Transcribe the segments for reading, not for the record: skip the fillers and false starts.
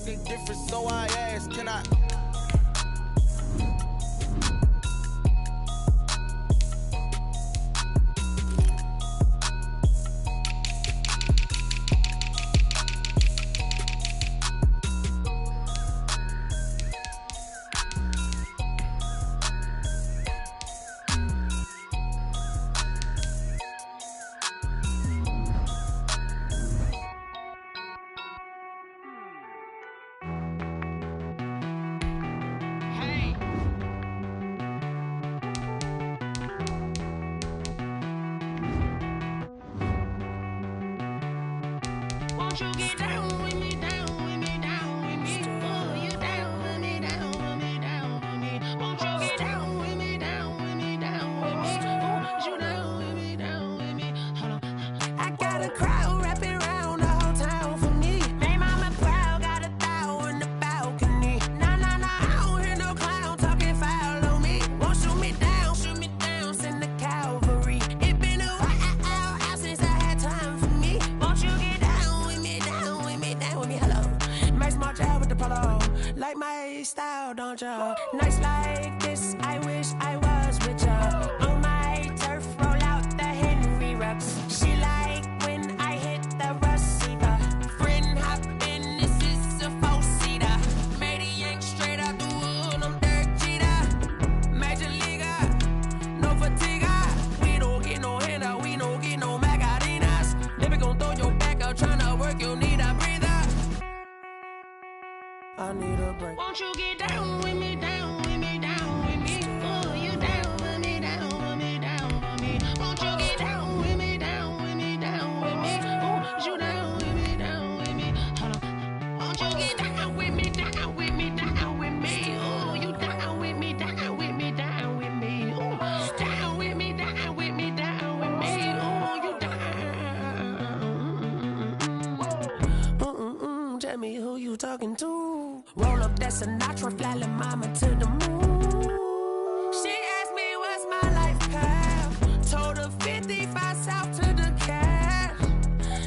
something different, so I asked, can I? Nights like this, I wish I was with ya. On my turf, roll out the Henry rocks. She like when I hit the receiver. Friend hop in, this is a four-seater. Made a yank straight out the wood, I'm Derek Jeter. Major leaguer, no fatigue. We don't get no handout, we don't get no Macarinas. Never gon' throw your back out, tryna work, you need a breather. I need a break. Won't you get down with me, down with me, down with me? Oh, you down with me, down with me, down with me. Won't you get down with me, down with me, down with me? Oh, you down with me, down with me? Hold on. Won't you get down with me, down with me, down with me? Oh, you down with me, down with me, down with me? Oh, down with me, down with me, down with me? Oh, you down. Tell me who you talking to. Roll up that Sinatra, fly la mama to the moon. She asked me what's my life path. Told her 55 south to the cash.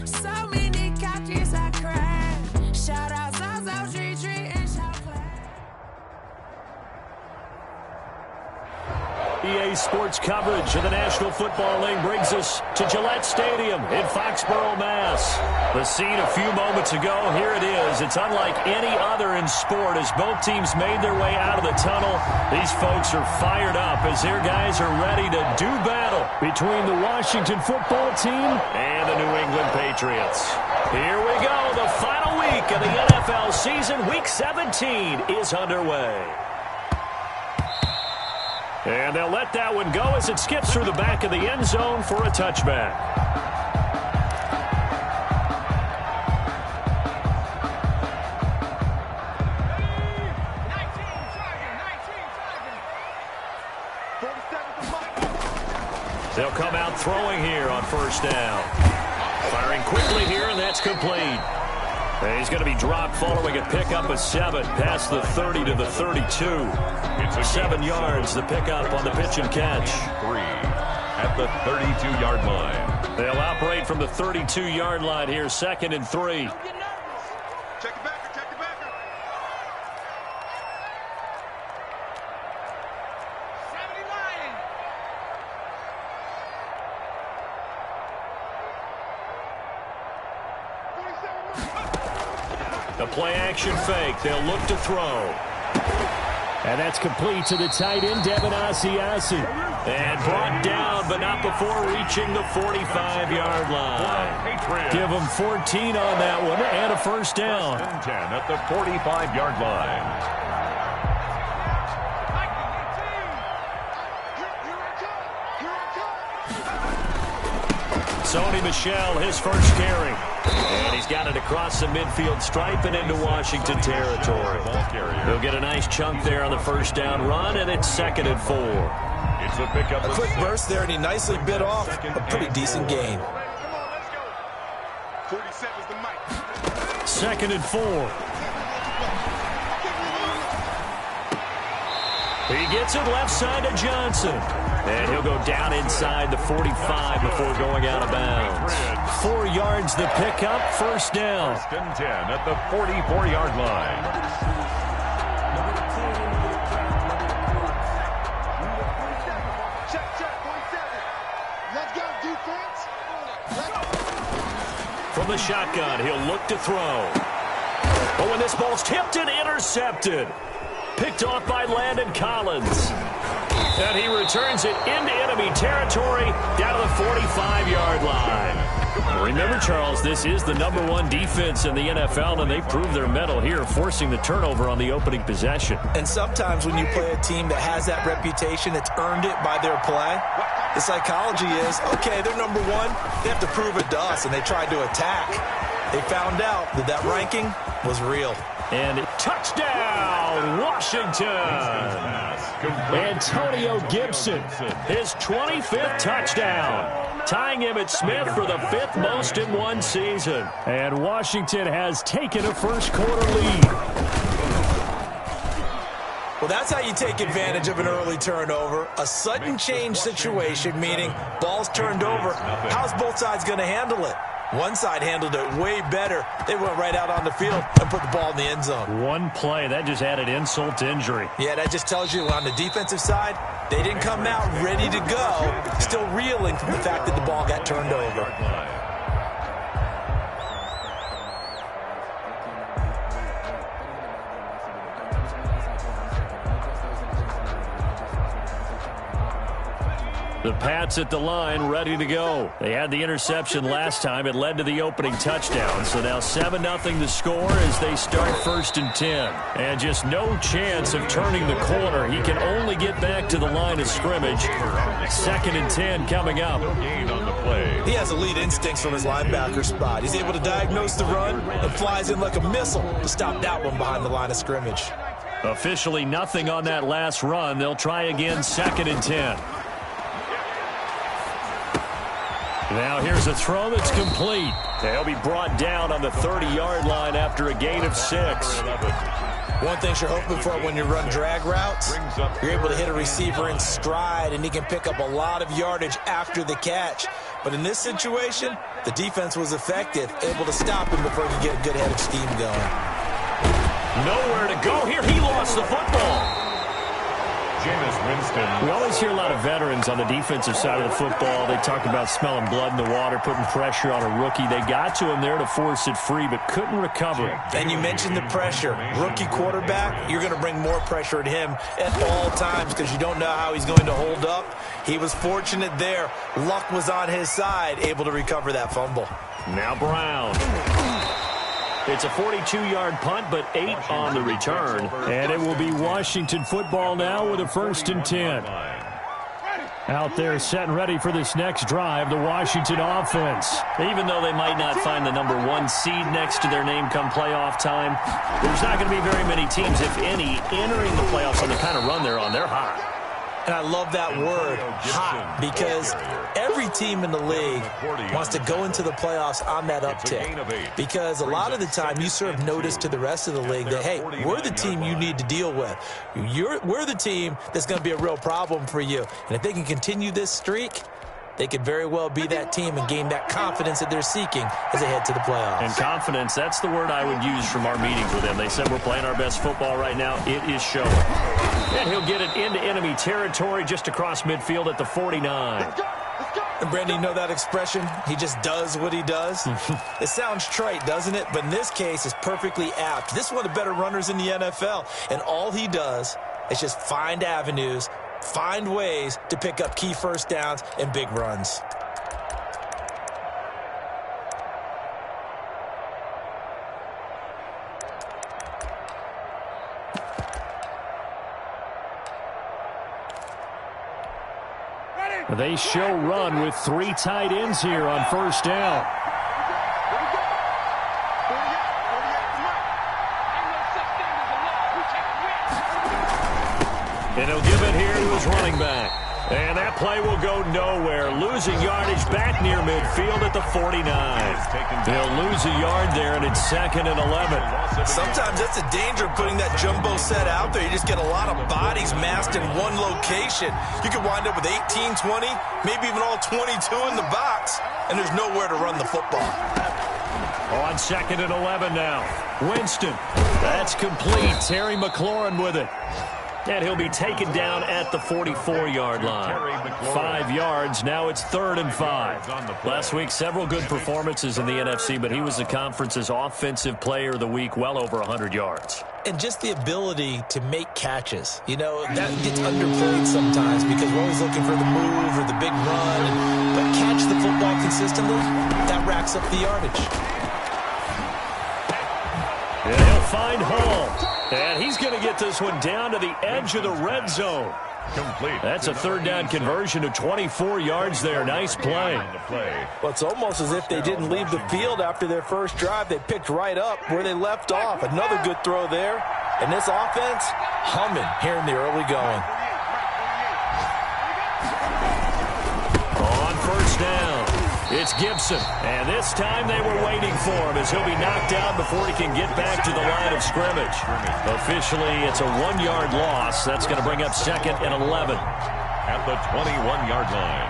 So many couches I cried. Shout out Zazo, Tree, and Shout Class. EA Sports coverage of the National Football League brings us to Gillette Stadium in Foxborough, Mass. The scene a few moments ago, here it is. It's unlike any other in sport as both teams made their way out of the tunnel. These folks are fired up as their guys are ready to do battle between the Washington football team and the New England Patriots. Here we go. The final week of the NFL season, Week 17, is underway. And they'll let that one go as it skips through the back of the end zone for a touchback. They'll come out throwing here on first down. Firing quickly here, and that's complete. And he's going to be dropped following a pickup of 7 past the 30 to the 32. It's 7 yards, the pickup on the pitch and catch. 3 at the 32-yard line. They'll operate from the 32-yard line here, 2nd and 3. Check it back, check it back. The play-action fake. They'll look to throw. And that's complete to the tight end, Devin Asiasi. And brought down, but not before reaching the 45-yard line. Give them 14 on that one and a first down. 10 at the 45-yard line. Sony Michel, his first carry. And he's got it across the midfield stripe and into Washington territory. He'll get a nice chunk there on the first down run, and it's 2nd and 4. It's a pickup. A quick burst there, and he nicely bit off a pretty decent gain. 2nd and 4. He gets it left side to Johnson. And he'll go down inside the 45 before going out of bounds. 4 yards the pickup, first down. First and 10 at the 44-yard line. Check, 47. Let's go, defense. From the shotgun, he'll look to throw. Oh, and this ball's tipped and intercepted. Picked off by Landon Collins. And he returns it into enemy territory down to the 45-yard line. Remember, Charles, this is the #1 defense in the NFL, and they proved their mettle here, forcing the turnover on the opening possession. And sometimes when you play a team that has that reputation, that's earned it by their play, the psychology is, okay, they're #1. They have to prove it to us, and they tried to attack. They found out that that ranking was real. And touchdown, Washington. Antonio Gibson, his 25th touchdown, tying Emmitt Smith for the 5th most in one season. And Washington has taken a first-quarter lead. Well, that's how you take advantage of an early turnover. A sudden change situation, meaning ball's turned over. How's both sides going to handle it? One side handled it way better. They went right out on the field and put the ball in the end zone. One play, that just added insult to injury. Yeah, that just tells you on the defensive side, they didn't come out ready to go, still reeling from the fact that the ball got turned over. The Pats at the line, ready to go. They had the interception last time. It led to the opening touchdown. So now 7-0 the score as they start 1st and 10. And just no chance of turning the corner. He can only get back to the line of scrimmage. 2nd and 10 coming up. No gain on the play. He has elite instincts from his linebacker spot. He's able to diagnose the run and flies in like a missile to stop that one behind the line of scrimmage. Officially nothing on that last run. They'll try again 2nd and 10. Now here's a throw that's complete. They'll be brought down on the 30-yard line after a gain of 6. One thing you're hoping for when you run drag routes, you're able to hit a receiver in stride, and he can pick up a lot of yardage after the catch. But in this situation, the defense was effective, able to stop him before he could get a good head of steam going. Nowhere to go here. He lost the football. We always hear a lot of veterans on the defensive side of the football. They talk about smelling blood in the water, putting pressure on a rookie. They got to him there to force it free, but couldn't recover. And you mentioned the pressure. Rookie quarterback, you're going to bring more pressure at him at all times because you don't know how he's going to hold up. He was fortunate there. Luck was on his side, able to recover that fumble. Now Brown. It's a 42-yard punt, but 8 on the return. And it will be Washington football now with a 1st and 10. Out there set and ready for this next drive, the Washington offense. Even though they might not find the #1 seed next to their name come playoff time, there's not going to be very many teams, if any, entering the playoffs on the kind of run they're on. They're hot. And I love that word, hot, because every team in the league wants to go into the playoffs on that uptick. Because a lot of the time you serve notice to the rest of the league that, hey, we're the team you need to deal with. We're the team that's going to be a real problem for you. And if they can continue this streak, they could very well be that team and gain that confidence that they're seeking as they head to the playoffs. And confidence, that's the word I would use from our meetings with them. They said we're playing our best football right now. It is showing. And he'll get it into enemy territory just across midfield at the 49. And Brandon, you know that expression? He just does what he does? It sounds trite, doesn't it? But in this case, it's perfectly apt. This is one of the better runners in the NFL. And all he does is just find avenues, find ways to pick up key first downs and big runs. They show run with 3 tight ends here on 1st down. And he'll give it here to his running back. And that play will go nowhere. Losing yardage back near midfield at the 49. They'll lose a yard there, and it's 2nd and 11. Sometimes that's the danger of putting that jumbo set out there. You just get a lot of bodies massed in one location. You could wind up with 18, 20, maybe even all 22 in the box, and there's nowhere to run the football. On 2nd and 11 now. Winston. That's complete. Terry McLaurin with it. And he'll be taken down at the 44-yard line. 5 yards. Now it's 3rd and 5. Last week, several good performances in the NFC, but he was the conference's offensive player of the week, well over 100 yards. And just the ability to make catches. You know, that gets underplayed sometimes because we're always looking for the move or the big run. But catch the football consistently, that racks up the yardage. And he'll find Hall. And he's going to get this one down to the edge of the red zone. Complete. That's a 3rd down conversion to 24 yards there. Nice play. Well, it's almost as if they didn't leave the field after their first drive. They picked right up where they left off. Another good throw there. And this offense, humming here in the early going. On 1st down, it's Gibson. And this time they were waiting for him as he'll be knocked out before he can get back to the line of scrimmage. Officially, it's a 1-yard loss. That's going to bring up 2nd and 11. At the 21-yard line.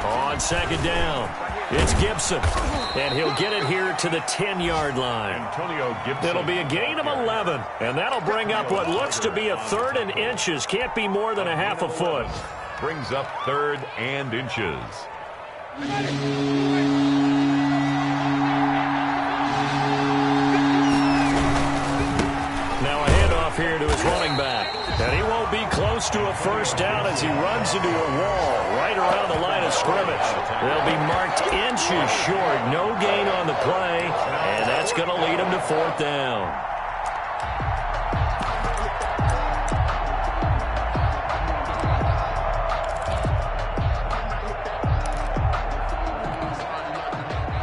On 2nd down, it's Gibson. And he'll get it here to the 10-yard line. Antonio Gibson. It'll be a gain of 11. And that'll bring up what looks to be a 3rd and inches. Can't be more than a half a foot. Brings up 3rd and inches. Now a handoff here to his running back. And he won't be close to a 1st down as he runs into a wall right around the line of scrimmage. They'll be marked inches short. No gain on the play. And that's going to lead him to 4th down.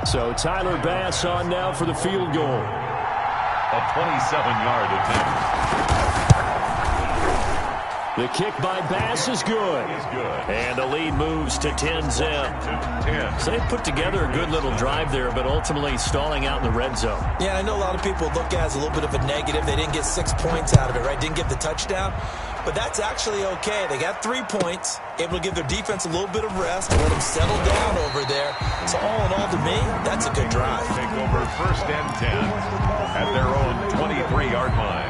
So Tyler Bass on now for the field goal. A 27-yard attempt. The kick by Bass is good. And the lead moves to 10-zip. So they put together a good little drive there, but ultimately stalling out in the red zone. Yeah, I know a lot of people look at it as a little bit of a negative. They didn't get 6 points out of it, right? Didn't get the touchdown. But that's actually okay. They got 3 points, able to give their defense a little bit of rest, let them settle down over there. So all in all, to me, that's a good drive. Take over 1st and 10 at their own 23-yard line.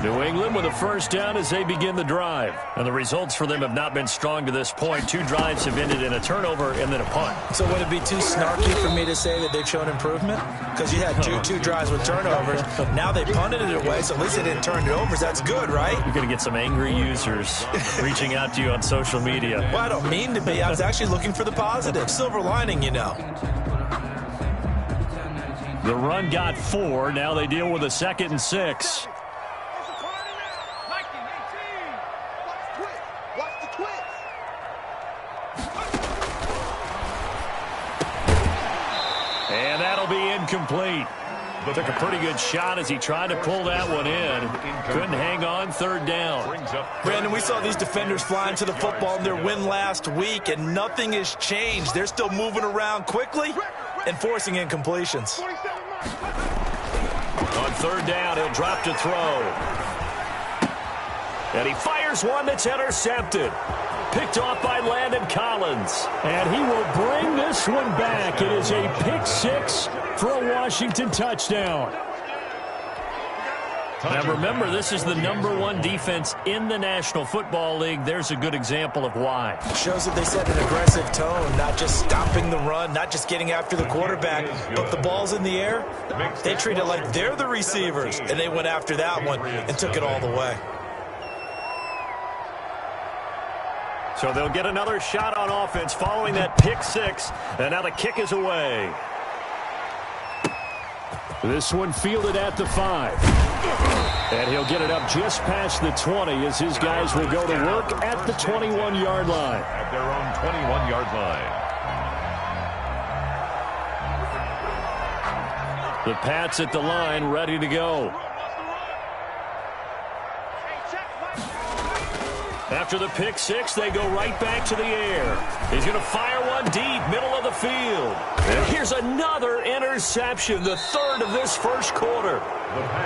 New England with a 1st down as they begin the drive. And the results for them have not been strong to this point. 2 drives have ended in a turnover and then a punt. So would it be too snarky for me to say that they've shown improvement? Because you had two drives with turnovers. Now they punted it away, so at least they didn't turn it over. So that's good, right? You're going to get some angry users reaching out to you on social media. Well, I don't mean to be. I was actually looking for the positive. Silver lining, you know. The run got 4. Now they deal with a 2nd and 6. And that'll be incomplete. Took a pretty good shot as he tried to pull that one in. Couldn't hang on. 3rd down. Brandon, we saw these defenders flying to the football in their win last week, and nothing has changed. They're still moving around quickly and forcing incompletions. On 3rd down, he'll drop to throw. And he fires one that's intercepted. Picked off by Landon Collins. And he will bring this one back. It is a pick 6 for a Washington touchdown. Now remember, this is the #1 defense in the National Football League. There's a good example of why. Shows that they set an aggressive tone, not just stopping the run, not just getting after the quarterback, but the ball's in the air. They treat it like they're the receivers, and they went after that one and took it all the way. So they'll get another shot on offense following that pick 6. And now the kick is away. This one fielded at the 5. And he'll get it up just past the 20 as his guys will go to work at the 21-yard line. At their own 21-yard line. The Pats at the line, ready to go. After the pick six, they go right back to the air. He's going to fire one deep, middle of the field. And here's another interception, the third of this first quarter.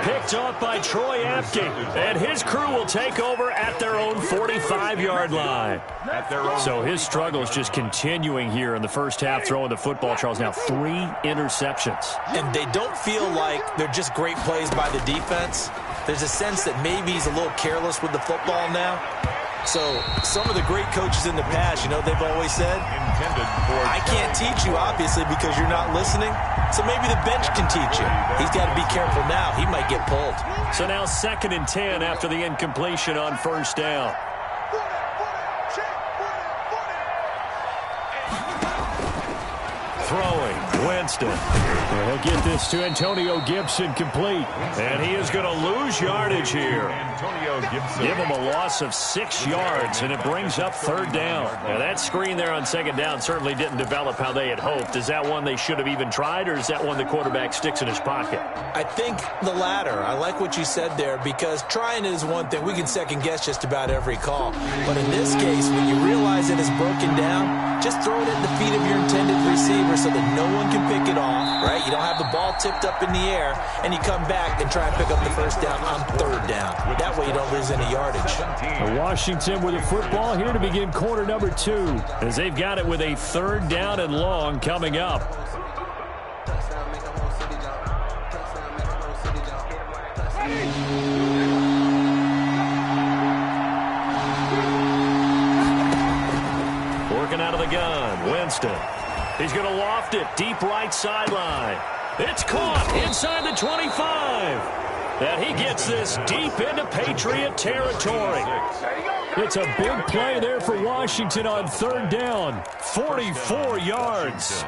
Picked off by Troy Apke, and his crew will take over at their own 45-yard line. So his struggles just continuing here in the first half, throwing the football, Charles. Now 3 interceptions. And they don't feel like they're just great plays by the defense. There's a sense that maybe he's a little careless with the football now. So some of the great coaches in the past, you know, they've always said, I can't teach you, obviously, because you're not listening. So maybe the bench can teach you. He's got to be careful now. He might get pulled. So now 2nd and 10 after the incompletion on first down. Throwing, Winston. And he'll get this to Antonio Gibson complete. And he is going to lose yardage here. Give him a loss of 6 yards, and it brings up 3rd down. Now that screen there on 2nd down certainly didn't develop how they had hoped. Is that one they should have even tried, or is that one the quarterback sticks in his pocket? I think the latter. I like what you said there, because trying is one thing. We can second-guess just about every call. But in this case, when you realize it is broken down, just throw it at the feet of your intended receiver so that no one can pick it off, right? You don't have the ball tipped up in the air, and you come back and try and pick up the first down on 3rd down. That way you don't lose any yardage. Washington with the football here to begin quarter number 2, as they've got it with a 3rd down and long coming up. Working out of the gun, Winston. He's going to loft it deep right sideline. It's caught inside the 25. And he gets this deep into Patriot territory. It's a big play there for Washington on 3rd down. 44 yards.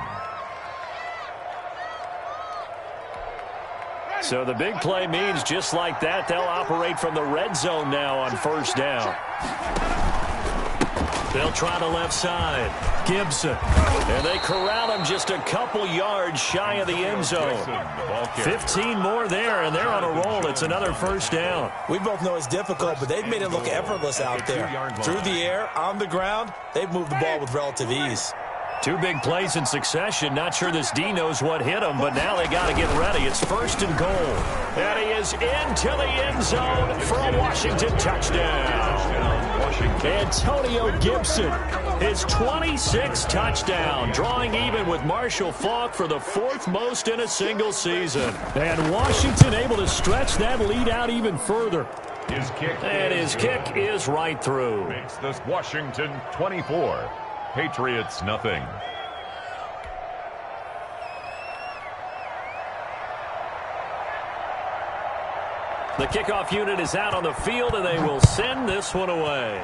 So the big play means just like that, they'll operate from the red zone now on 1st down. They'll try the left side. Gibson. And they corral him just a couple yards shy of the end zone. 15 more there, and they're on a roll. It's another 1st down. We both know it's difficult, but they've made it look effortless out there. Through the air, on the ground, they've moved the ball with relative ease. 2 big plays in succession. Not sure this D knows what hit him, but now they got to get ready. It's 1st and goal. And he is into the end zone for a Washington touchdown. Antonio Gibson, his 26th touchdown, drawing even with Marshall Faulk for the 4th most in a single season. And Washington able to stretch that lead out even further. His kick is right through. Makes this Washington 24, Patriots nothing. The kickoff unit is out on the field, and they will send this one away.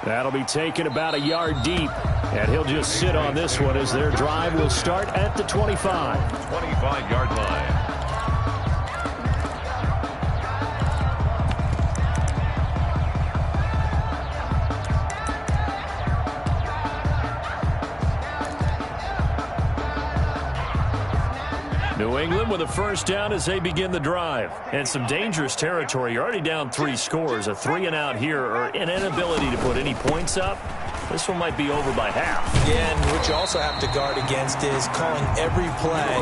That'll be taken about a yard deep, and he'll just sit on this one as their drive will start at the 25. 25-yard line. New England with a 1st down as they begin the drive. And some dangerous territory. You're already down 3 scores. A 3-and-out here, or an inability to put any points up. This one might be over by half. Yeah, and what you also have to guard against is calling every play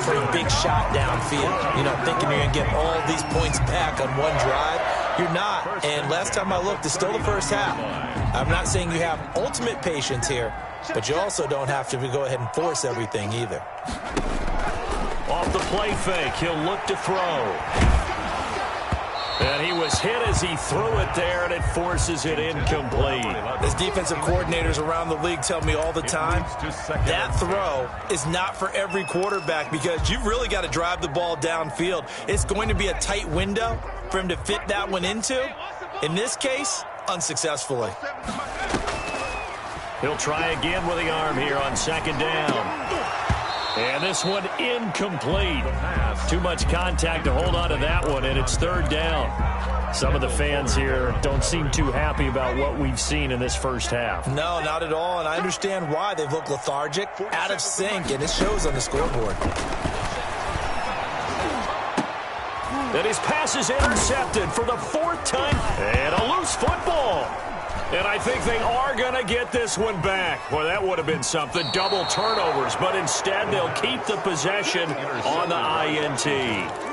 for a big shot downfield. You know, thinking you're going to get all these points back on one drive. You're not. And last time I looked, it's still the first half. I'm not saying you have ultimate patience here, but you also don't have to go ahead and force everything either. Off the play fake, he'll look to throw. And he was hit as he threw it there, and it forces it incomplete. As defensive coordinators around the league tell me all the time, that throw is not for every quarterback because you've really got to drive the ball downfield. It's going to be a tight window for him to fit that one into. In this case, unsuccessfully. He'll try again with the arm here on 2nd down. And this one incomplete. Too much contact to hold on to that one, and it's third down. Some of the fans here don't seem too happy about what we've seen in this first half. No, not at all, and I understand why. They've looked lethargic, out of sync, and it shows on the scoreboard. And his pass is intercepted for the fourth time. And a loose football. And I think they are going to get this one back. Well, that would have been something. Double turnovers. But instead, they'll keep the possession on the INT.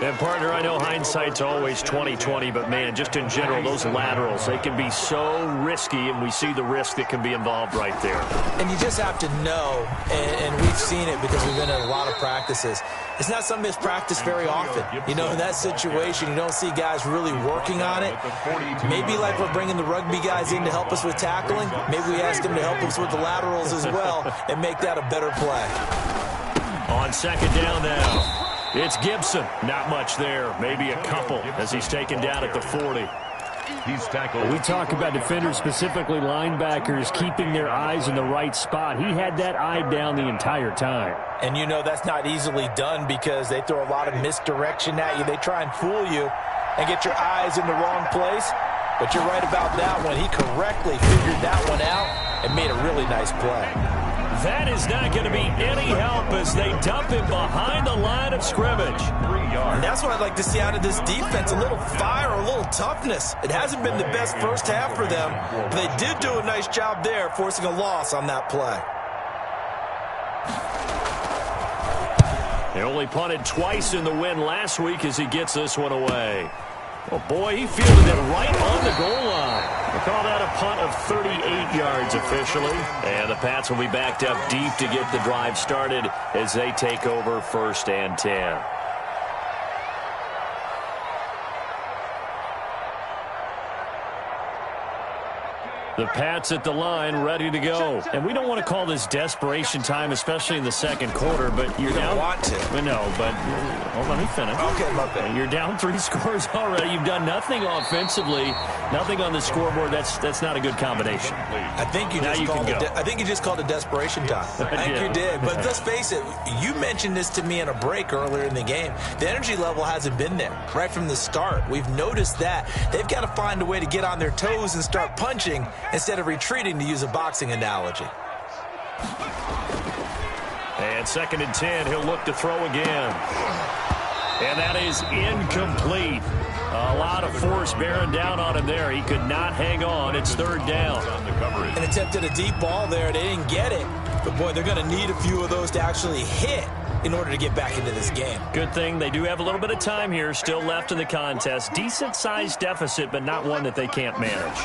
And, partner, I know hindsight's always 20/20, but, man, just in general, those laterals, they can be so risky, and we see the risk that can be involved right there. And you just have to know, and we've seen it because we've been in a lot of practices, it's not something that's practiced very often. You know, in that situation, you don't see guys really working on it. Maybe like we're bringing the rugby guys in to help us with tackling. Maybe we ask them to help us with the laterals as well and make that a better play. On second down now, it's Gibson. Not much there. Maybe a couple as he's taken down at the 40. He's tackled. We talk about defenders, specifically linebackers, keeping their eyes in the right spot. He had that eye down the entire time. And you know that's not easily done because they throw a lot of misdirection at you. They try and fool you and get your eyes in the wrong place. But you're right about that one. He correctly figured that one out and made a really nice play. That is not going to be any help as they dump him behind the line of scrimmage. 3 yards. And that's what I'd like to see out of this defense, a little fire, a little toughness. It hasn't been the best first half for them, but they did do a nice job there, forcing a loss on that play. He only punted twice in the win last week as he gets this one away. Oh, boy, he fielded it right on the goal line. We'll call that a punt of 38 yards officially. And the Pats will be backed up deep to get the drive started as they take over 1st and 10. The Pats at the line, ready to go. And we don't want to call this desperation time, especially in the second quarter, but you're down. Want to. No, but let me finish. Okay, my bad. You're down 3 scores already. You've done nothing offensively, nothing on the scoreboard. That's not a good combination. I think you just called it desperation time. I think you did. But let's face it, you mentioned this to me in a break earlier in the game. The energy level hasn't been there right from the start. We've noticed that. They've got to find a way to get on their toes and start punching instead of retreating, to use a boxing analogy. And 2nd and 10, he'll look to throw again. And that is incomplete. A lot of force bearing down on him there. He could not hang on. It's 3rd down. And attempted a deep ball there. They didn't get it. But, boy, they're going to need a few of those to actually hit in order to get back into this game. Good thing they do have a little bit of time here still left in the contest. Decent-sized deficit, but not one that they can't manage.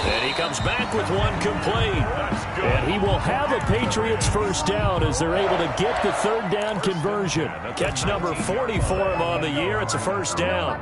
And he comes back with one complete. And he will have a Patriots first down as they're able to get the 3rd down conversion. Catch number 40 for him on the year. It's a first down.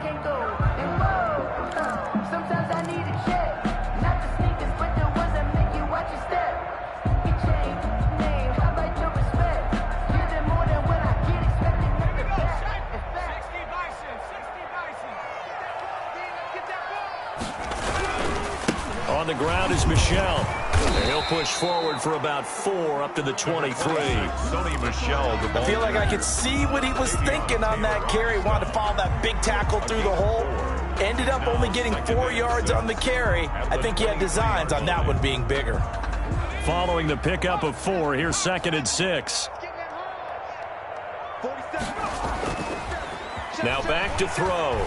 On the ground is Michel. And he'll push forward for about 4 up to the 23. Sony Michel. I feel like I could see what he was thinking on that carry. Wanted to follow that big tackle through the hole. Ended up only getting 4 yards on the carry. I think he had designs on that one being bigger. Following the pickup of 4, here's 2nd and 6. Now back to throw.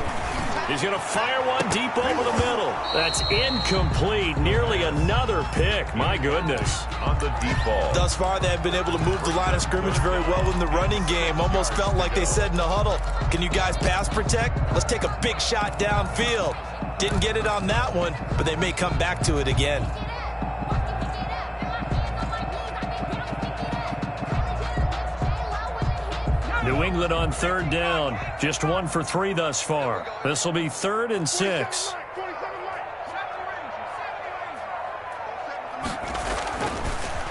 He's going to fire one deep over the middle. That's incomplete. Nearly another pick. My goodness. On the deep ball. Thus far, they have been able to move the line of scrimmage very well in the running game. Almost felt like they said in the huddle, can you guys pass protect? Let's take a big shot downfield. Didn't get it on that one, but they may come back to it again. New England on 3rd down. Just 1 for 3 thus far. This will be 3rd and 6.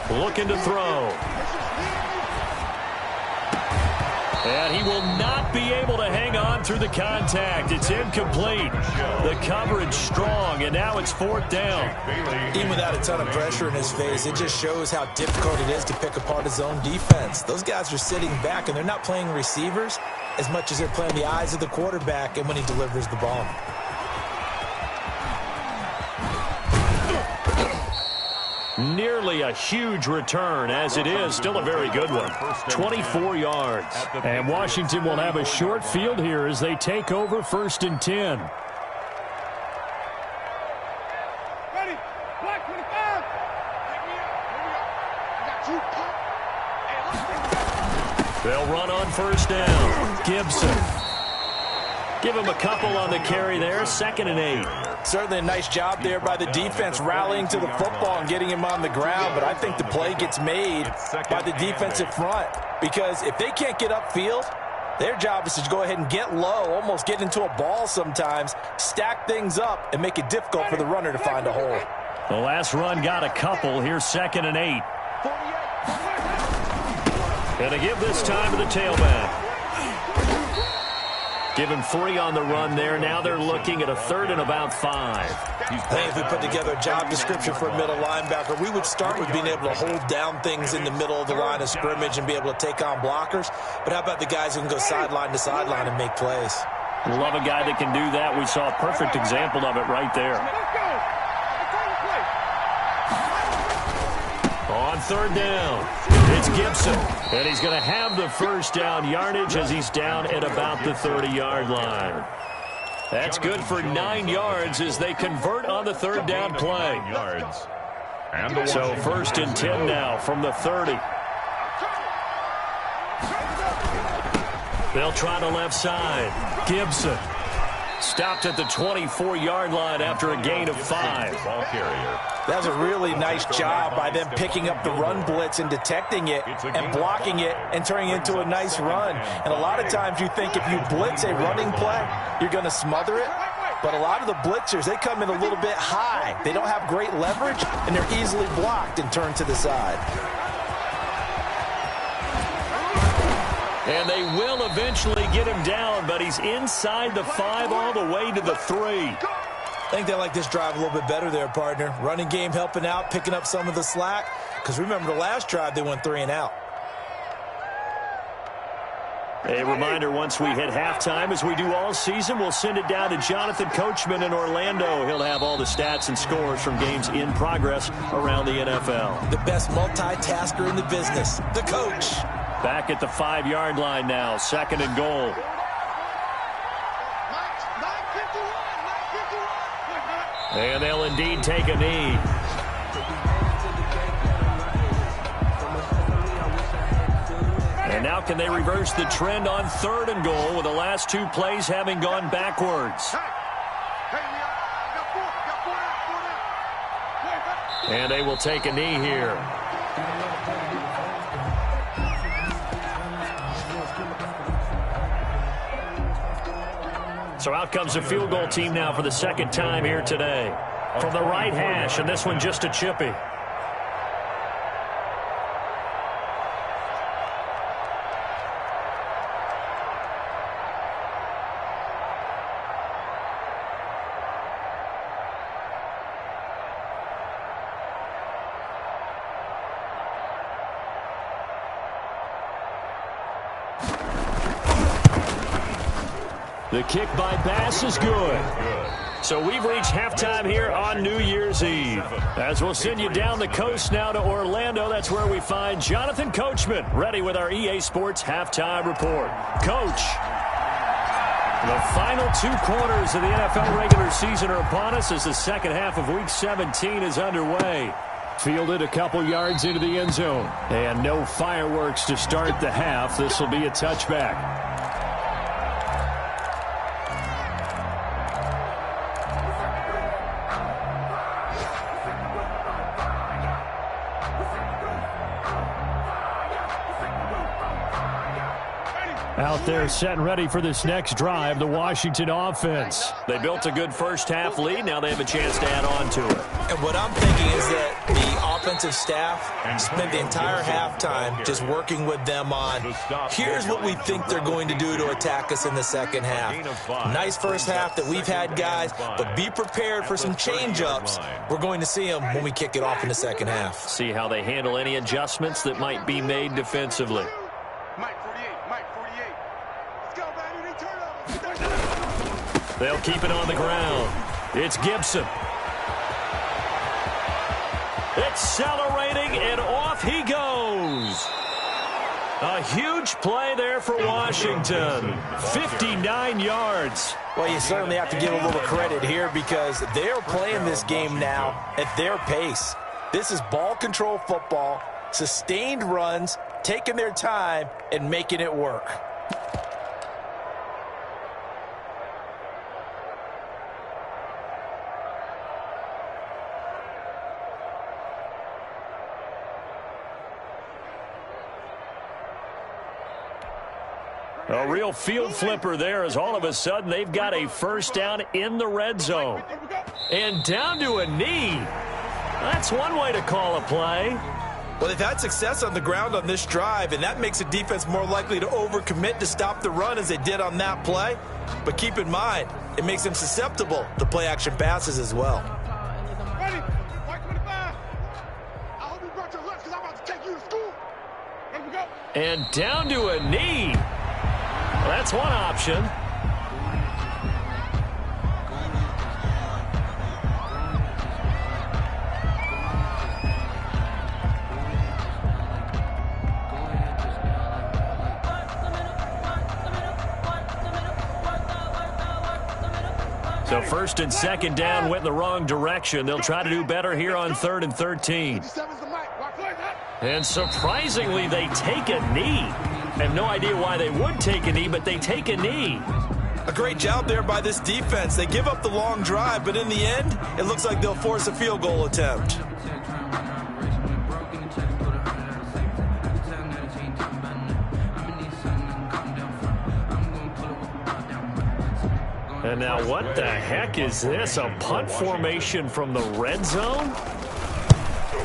Looking to throw. And he will not be able to hang on through the contact. It's incomplete. The coverage strong, and now it's 4th down. Even without a ton of pressure in his face, it just shows how difficult it is to pick apart his own defense. Those guys are sitting back, and they're not playing receivers as much as they're playing the eyes of the quarterback and when he delivers the ball. Nearly a huge return, as it is still a very good one. 24 yards. And Washington will have a short field here as they take over 1st and 10. Ready? Black 25. They'll run on 1st down. Gibson. Give him a couple on the carry there. 2nd and 8. Certainly a nice job there by the defense rallying to the football and getting him on the ground, but I think the play gets made by the defensive front because if they can't get upfield, their job is to go ahead and get low, almost get into a ball sometimes, stack things up, and make it difficult for the runner to find a hole. The last run got a couple. Here's 2nd and 8. Gonna give this time to the tailback. Give him 3 on the run there. Now they're looking at a 3rd and about 5. I think if we put together a job description for a middle linebacker, we would start with being able to hold down things in the middle of the line of scrimmage and be able to take on blockers. But how about the guys who can go sideline to sideline and make plays? Love a guy that can do that. We saw a perfect example of it right there. On 3rd down, it's Gibson. And he's going to have the 1st down yardage as he's down at about the 30-yard line. That's good for 9 yards as they convert on the 3rd down play. So 1st and 10 now from the 30. They'll try the left side. Gibson stopped at the 24-yard line after a gain of 5. Ball carrier. That was a really nice job by them picking up the run blitz and detecting it and blocking it and turning it into a nice run. And a lot of times you think if you blitz a running play, you're going to smother it. But a lot of the blitzers, they come in a little bit high. They don't have great leverage, and they're easily blocked and turned to the side. And they will eventually get him down, but he's inside the 5 all the way to the 3. I think they like this drive a little bit better there, partner. Running game helping out, picking up some of the slack. Because remember the last drive, they went 3 and out. A reminder, once we hit halftime, as we do all season, we'll send it down to Jonathan Coachman in Orlando. He'll have all the stats and scores from games in progress around the NFL. The best multitasker in the business, the coach. Back at the 5-yard line now, 2nd and goal. And they'll indeed take a knee. And now can they reverse the trend on 3rd and goal with the last 2 plays having gone backwards? And they will take a knee here. So out comes the field goal team now for the 2nd time here today. From the right hash, and this one just a chippy. The kick by Bass is good. So we've reached halftime here on New Year's Eve. As we'll send you down the coast now to Orlando, that's where we find Jonathan Coachman, ready with our EA Sports halftime report. Coach, the final 2 quarters of the NFL regular season are upon us as the second half of Week 17 is underway. Fielded a couple yards into the end zone. And no fireworks to start the half. This will be a touchback. Out there set and ready for this next drive, the Washington offense. They built a good first half lead. Now they have a chance to add on to it. And what I'm thinking is that the offensive staff spent the entire halftime just working with them on, here's what we think they're going to do to attack us in the second half. Nice first half that we've had, guys, but be prepared for some change-ups. We're going to see them when we kick it off in the second half. See how they handle any adjustments that might be made defensively. They'll keep it on the ground. It's Gibson. Accelerating, and off he goes. A huge play there for Washington. 59 yards. Well, you certainly have to give a little credit here because they're playing this game now at their pace. This is ball control football, sustained runs, taking their time, and making it work. A real field flipper there as all of a sudden they've got a first down in the red zone. And down to a knee. That's one way to call a play. Well, they've had success on the ground on this drive, and that makes a defense more likely to overcommit to stop the run as they did on that play. But keep in mind, it makes them susceptible to play-action passes as well. Ready? 25. I hope you brought your lunch because I'm about to take you to school. Here we go. And down to a knee. That's one option. So first and second down went in the wrong direction. They'll try to do better here on 3rd and 13. And surprisingly, they take a knee. I have no idea why they would take a knee, but they take a knee. A great job there by this defense. They give up the long drive, but in the end, it looks like they'll force a field goal attempt. And now what the heck is this? A punt formation from the red zone?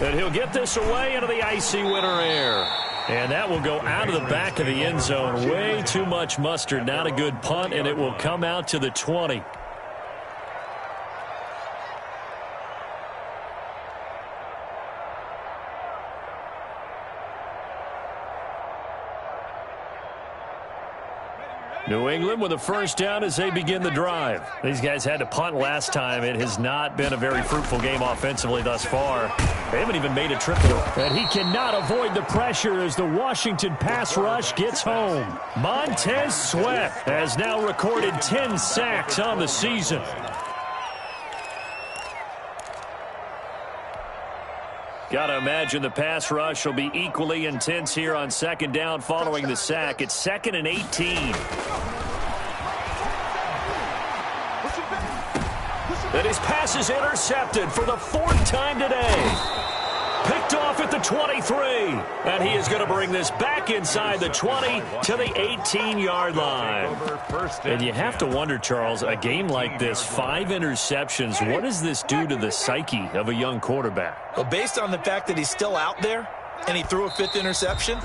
And he'll get this away into the icy winter air. And that will go out of the back of the end zone. Way too much mustard. Not a good punt, and it will come out to the 20. New England with a first down as they begin the drive. These guys had to punt last time. It has not been a very fruitful game offensively thus far. They haven't even made a trip to it. And he cannot avoid the pressure as the Washington pass rush gets home. Montez Sweat has now recorded 10 sacks on the season. Got to imagine the pass rush will be equally intense here on second down following the sack. It's 2nd and 18. And his pass is intercepted for the 4th time today. Picked off at the 23. And he is going to bring this back inside the 20 to the 18-yard line. And you have to wonder, Charles, a game like this, 5 interceptions, what does this do to the psyche of a young quarterback? Well, based on the fact that he's still out there and he threw a 5th interception,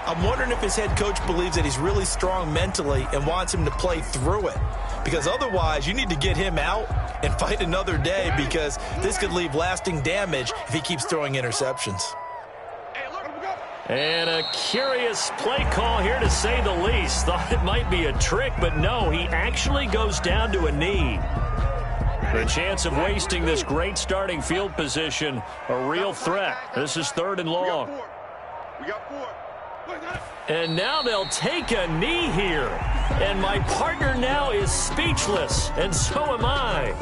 I'm wondering if his head coach believes that he's really strong mentally and wants him to play through it. Because otherwise, you need to get him out and fight another day because this could leave lasting damage if he keeps throwing interceptions. And a curious play call here, to say the least. Thought it might be a trick, but no, he actually goes down to a knee. The chance of wasting this great starting field position, a real threat. This is 3rd and long. We got 4. And now they'll take a knee here. And my partner now is speechless, and so am I.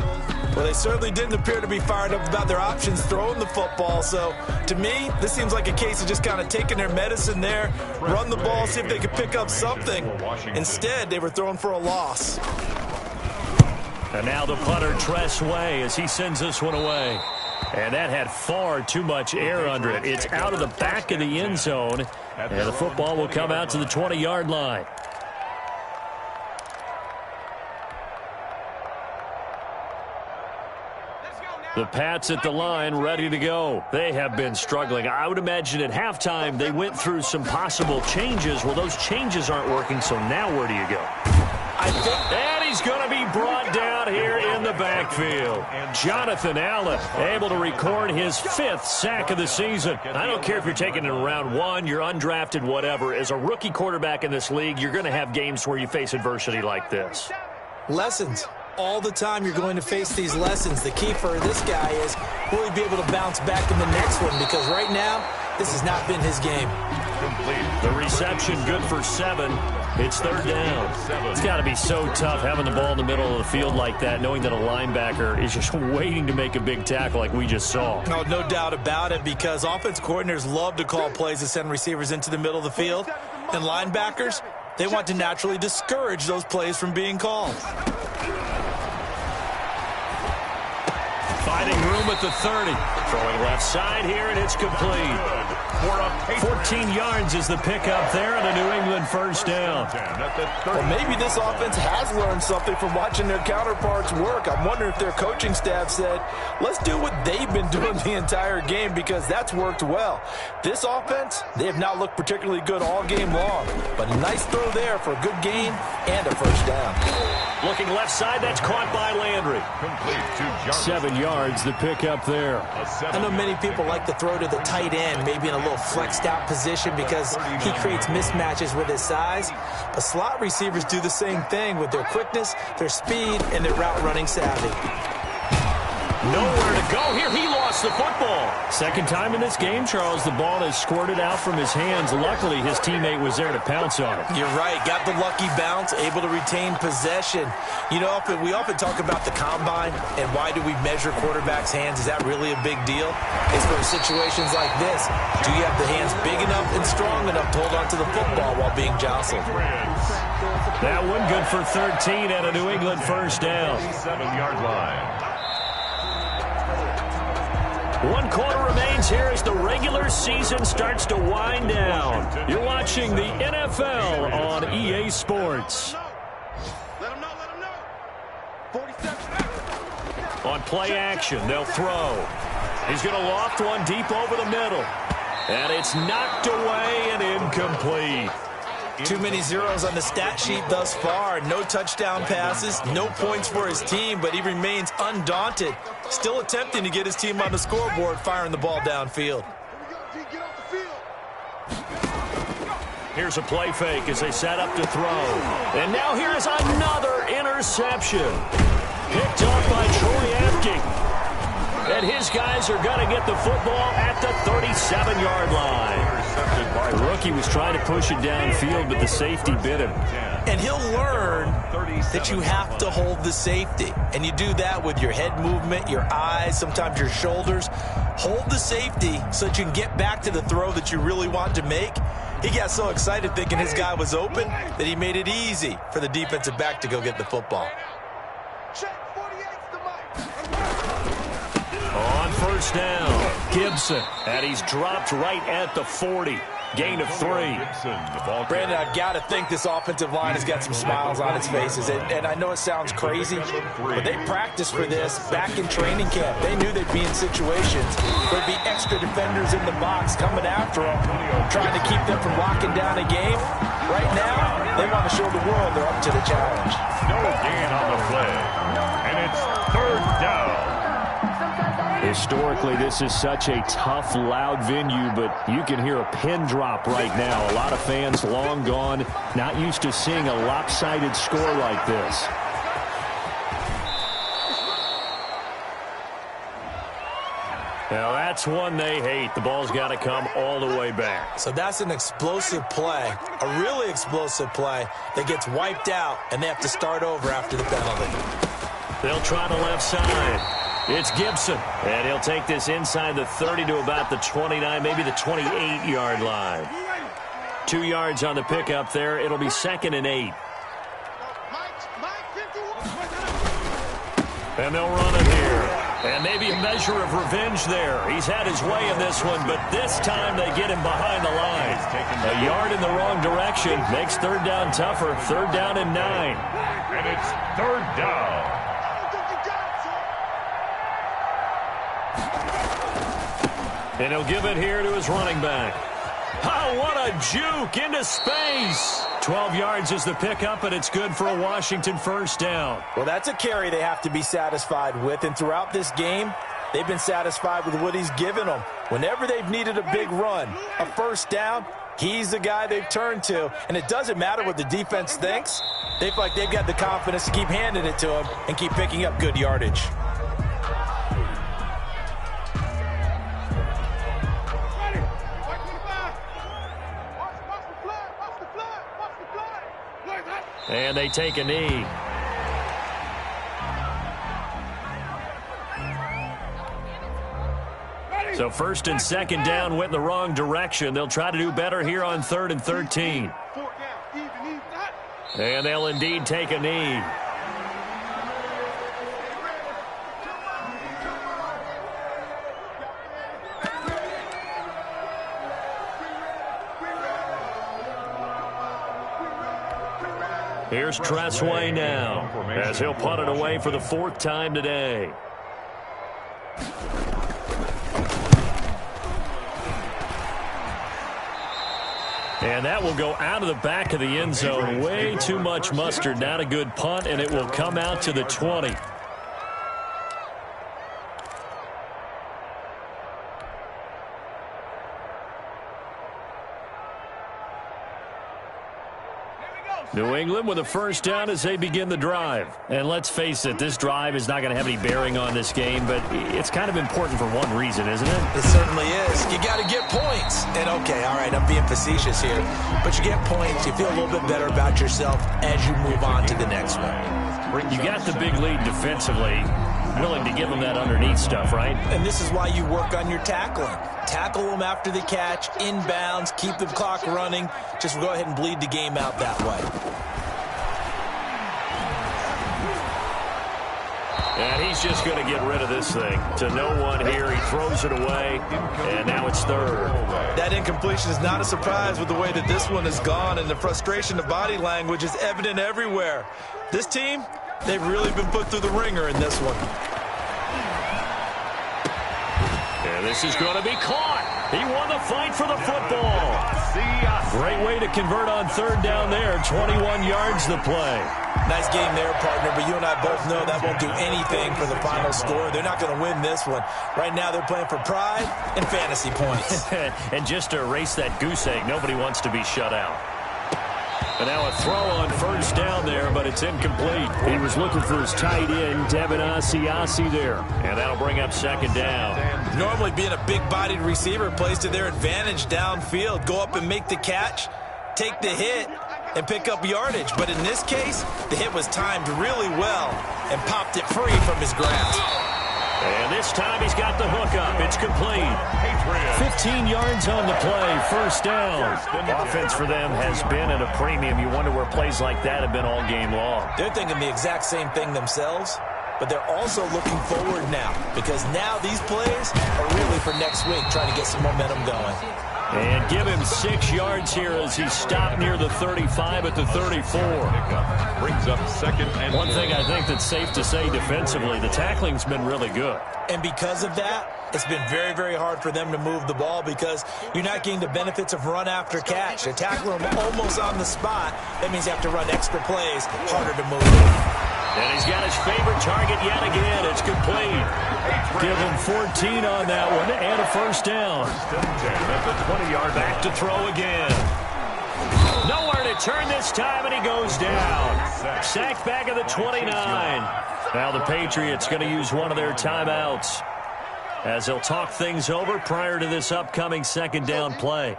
Well, they certainly didn't appear to be fired up about their options throwing the football. So, to me, this seems like a case of just kind of taking their medicine there, run the ball, see if they could pick up something. Instead, they were throwing for a loss. And now the punter, Tress Way, as he sends this one away. And that had far too much air under it. It's out of the back of the end zone, and the football will come out to the 20-yard line. The Pats at the line, ready to go. They have been struggling. I would imagine at halftime they went through some possible changes. Well, those changes aren't working, so now where do you go? And he's going to be brought down here in the backfield. Jonathan Allen able to record his 5th sack of the season. I don't care if you're taking it in round 1, you're undrafted, whatever. As a rookie quarterback in this league, you're going to have games where you face adversity like this. Lessons. All the time you're going to face these lessons. The key for this guy is will he be able to bounce back in the next one, because right now this has not been his game. Complete. The reception good for 7. It's 3rd down. It's got to be so tough having the ball in the middle of the field like that, knowing that a linebacker is just waiting to make a big tackle like we just saw. No doubt about it, because offense coordinators love to call plays that send receivers into the middle of the field. And linebackers, they want to naturally discourage those plays from being called. Finding room at the 30. Throwing left side here, and it's complete. 14 yards is the pickup there, and a New England first down. Well, maybe this offense has learned something from watching their counterparts work. I'm wondering if their coaching staff said, let's do what they've been doing the entire game, because that's worked well. This offense, they have not looked particularly good all game long, but a nice throw there for a good gain and a first down. Looking left side, that's caught by Landry. 7 yards, the pickup there. I know many people like to throw to the tight end, maybe in a little flexed out position because he creates mismatches with his size. But slot receivers do the same thing with their quickness, their speed, and their route running savvy. Nowhere to go here. He lost the football. Second time in this game, Charles, the ball has squirted out from his hands. Luckily, his teammate was there to pounce on it. You're right. Got the lucky bounce, able to retain possession. You know, we often talk about the combine and why do we measure quarterbacks' hands. Is that really a big deal? It's for situations like this. Do you have the hands big enough and strong enough to hold on to the football while being jostled? That one good for 13 and a New England first down. 7-yard line. 1 quarter remains here as the regular season starts to wind down. You're watching the NFL on EA Sports. Let him know. 47. On play action, they'll throw. He's going to loft one deep over the middle. And it's knocked away and incomplete. Too many zeros on the stat sheet thus far. No touchdown passes, no points for his team, but he remains undaunted. Still attempting to get his team on the scoreboard, firing the ball downfield. Here's a play fake as they set up to throw. And now here's another interception. Picked off by Troy Apke. And his guys are going to get the football at the 37-yard line. The rookie was trying to push it downfield, but the safety bit him. And he'll learn that you have to hold the safety. And you do that with your head movement, your eyes, sometimes your shoulders. Hold the safety so that you can get back to the throw that you really want to make. He got so excited thinking his guy was open that he made it easy for the defensive back to go get the football. On first down, Gibson. And he's dropped right at the 40. Gain of 3. Brandon, I've got to think this offensive line has got some smiles on its faces. And I know it sounds crazy, but they practiced for this back in training camp. They knew they'd be in situations where there'd be extra defenders in the box coming after them, trying to keep them from locking down a game. Right now, they want to show the world they're up to the challenge. No gain on the play, and it's 3rd down. Historically, this is such a tough, loud venue, but you can hear a pin drop right now. A lot of fans long gone, not used to seeing a lopsided score like this. Now, that's one they hate. The ball's got to come all the way back. So that's an explosive play, a really explosive play that gets wiped out, and they have to start over after the penalty. They'll try the left side. It's Gibson, and he'll take this inside the 30 to about the 29, maybe the 28-yard line. 2 yards on the pickup there. It'll be 2nd and 8. And they'll run it here. And maybe a measure of revenge there. He's had his way in this one, but this time they get him behind the line. A yard in the wrong direction makes 3rd down tougher. 3rd down and 9. And it's 3rd down. And he'll give it here to his running back. Oh, what a juke into space. 12 yards is the pickup, and it's good for a Washington first down. Well, that's a carry they have to be satisfied with, and throughout this game, they've been satisfied with what he's given them. Whenever they've needed a big run, a first down, he's the guy they've turned to. And it doesn't matter what the defense thinks. They feel like they've got the confidence to keep handing it to him and keep picking up good yardage. And they take a knee. So first and second down went in the wrong direction. They'll try to do better here on 3rd and 13. And they'll indeed take a knee. Here's Tressway now, as he'll punt it away for the 4th time today. And that will go out of the back of the end zone. Way too much mustard. Not a good punt, and it will come out to the 20. New England with a first down as they begin the drive. And let's face it, this drive is not going to have any bearing on this game, but it's kind of important for one reason, isn't it? It certainly is. You got to get points. And, okay, all right, I'm being facetious here. But you get points, you feel a little bit better about yourself as you move on to the next one. You got the big lead defensively. Willing to give them that underneath stuff, right? And this is why you work on your tackling. Tackle them after the catch, inbounds, keep the clock running. Just go ahead and bleed the game out that way. And he's just going to get rid of this thing. To no one here, he throws it away, and now it's 3rd. That incompletion is not a surprise with the way that this one has gone, and the frustration of body language is evident everywhere. This team, they've really been put through the ringer in this one. And this is going to be caught. He won the fight for the football. Great way to convert on 3rd down there. 21 yards the play. Nice game there, partner, but you and I both know that won't do anything for the final score. They're not going to win this one. Right now they're playing for pride and fantasy points. And just to erase that goose egg, nobody wants to be shut out. And now a throw on first down there, but it's incomplete. He was looking for his tight end, Devin Asiasi there. And that'll bring up 2nd down. Normally being a big-bodied receiver plays to their advantage downfield. Go up and make the catch, take the hit, and pick up yardage. But in this case, the hit was timed really well and popped it free from his grasp. And this time he's got the hook up. It's complete. 15 yards on the play. First down. Offense for them has been at a premium. You wonder where plays like that have been all game long. They're thinking the exact same thing themselves, but they're also looking forward now because now these plays are really for next week, trying to get some momentum going. And give him 6 yards here as he stopped near the 35 at the 34. Brings up 2nd and 4. One thing I think that's safe to say defensively, the tackling's been really good. And because of that, it's been very, very hard for them to move the ball because you're not getting the benefits of run after catch. They tackle them almost on the spot. That means you have to run extra plays, harder to move them. And he's got his favorite target yet again. It's complete. Give him 14 on that one and a first down. At the 20-yard back to throw again. Nowhere to turn this time, and he goes down. Sacked back at the 29. Now the Patriots going to use one of their timeouts as they'll talk things over prior to this upcoming 2nd down play.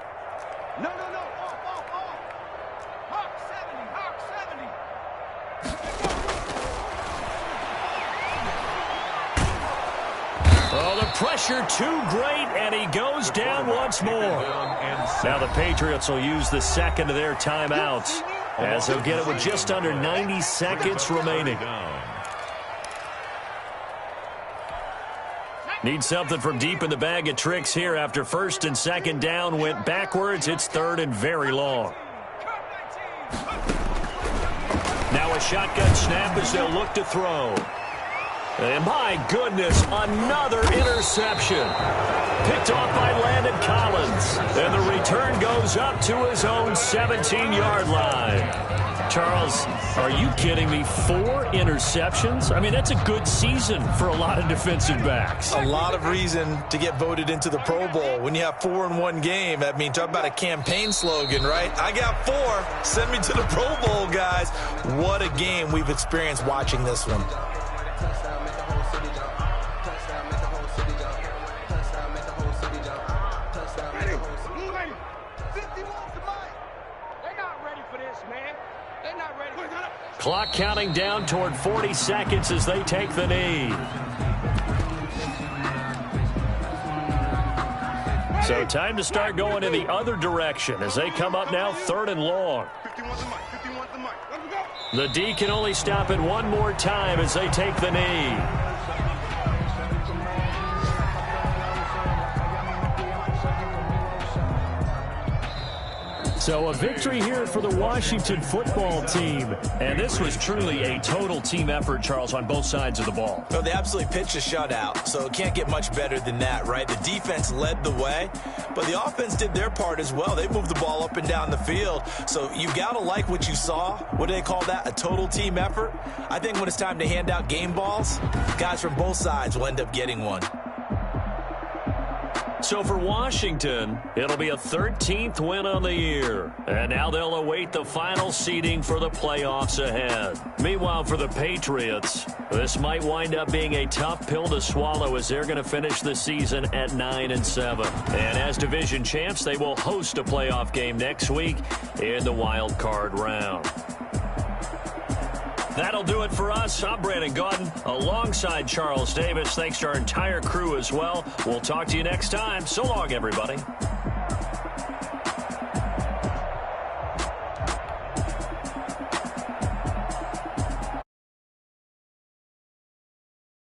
Pressure too great, and he goes down once more. Now the Patriots will use the 2nd of their timeouts as they'll get it with just under 90 seconds remaining. Need something from deep in the bag of tricks here after 1st and 2nd down went backwards. It's 3rd and very long. Now a shotgun snap as they'll look to throw. And my goodness, another interception. Picked off by Landon Collins. And the return goes up to his own 17-yard line. Charles, are you kidding me? 4 interceptions? I mean, that's a good season for a lot of defensive backs. A lot of reason to get voted into the Pro Bowl. When you have 4 in one game, I mean, talk about a campaign slogan, right? I got 4. Send me to the Pro Bowl, guys. What a game we've experienced watching this one. Clock counting down toward 40 seconds as they take the knee. So time to start going in the other direction as they come up now 3rd and long. The D can only stop it one more time as they take the knee. So a victory here for the Washington football team. And this was truly a total team effort, Charles, on both sides of the ball. Well, they absolutely pitched a shutout, so it can't get much better than that, right? The defense led the way, but the offense did their part as well. They moved the ball up and down the field. So you got to like what you saw. What do they call that? A total team effort? I think when it's time to hand out game balls, guys from both sides will end up getting one. So for Washington, it'll be a 13th win on the year. And now they'll await the final seeding for the playoffs ahead. Meanwhile, for the Patriots, this might wind up being a tough pill to swallow as they're going to finish the season at 9-7. And as division champs, they will host a playoff game next week in the wild card round. That'll do it for us. I'm Brandon Gaudin alongside Charles Davis. Thanks to our entire crew as well. We'll talk to you next time. So long, everybody.